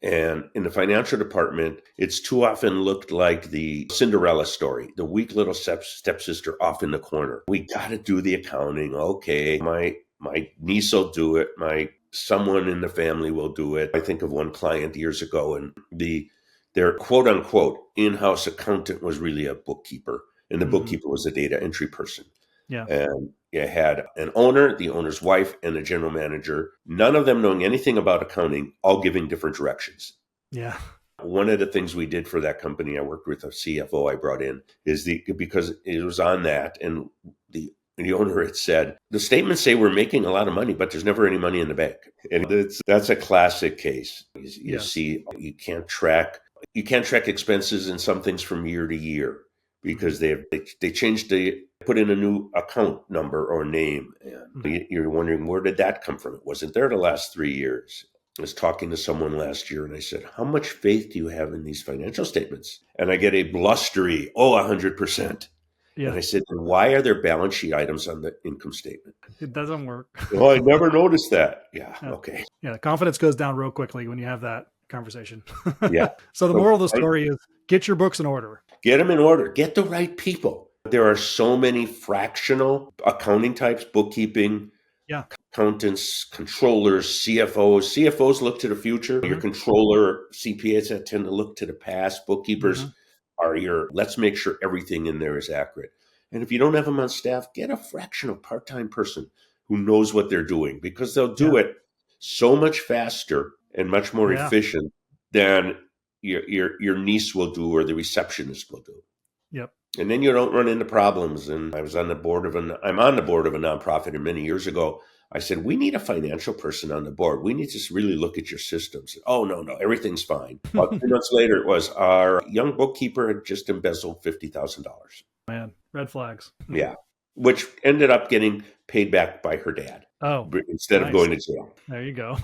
And in the financial department, it's too often looked like the Cinderella story, the weak little stepsister off in the corner. We got to do the accounting. Okay, my niece will do it. Someone in the family will do it. I think of one client years ago, and their quote unquote in-house accountant was really a bookkeeper, and the bookkeeper was a data entry person. Yeah. And you had an owner, the owner's wife, and a general manager, none of them knowing anything about accounting, all giving different directions. Yeah. One of the things we did for that company, I worked with a CFO I brought in, because it was on that, and the owner had said, the statements say we're making a lot of money, but there's never any money in the bank. And that's a classic case. You see, you can't track expenses and some things from year to year because they put in a new account number or name. And you're wondering, where did that come from? It wasn't there the last 3 years. I was talking to someone last year and I said, how much faith do you have in these financial statements? And I get a blustery, 100%. Yeah. And I said, why are there balance sheet items on the income statement? It doesn't work. Oh, I never noticed that. Yeah. Okay. Yeah. Confidence goes down real quickly when you have that conversation. Yeah. So the moral of the story is get your books in order. Get them in order. Get the right people. There are so many fractional accounting types, bookkeeping, accountants, controllers, CFOs. CFOs look to the future. Your controller, CPAs that tend to look to the past. Bookkeepers are let's make sure everything in there is accurate. And if you don't have them on staff, get a fractional part-time person who knows what they're doing, because they'll do it so much faster and much more efficient than your niece will do or the receptionist will do. Yep. And then you don't run into problems. And I'm on the board of a nonprofit, and many years ago, I said, we need a financial person on the board. We need to really look at your systems. Oh, no, everything's fine. About 3 months later, it was our young bookkeeper had just embezzled $50,000. Man, red flags. Yeah, which ended up getting paid back by her dad. Oh, instead of going to jail. There you go.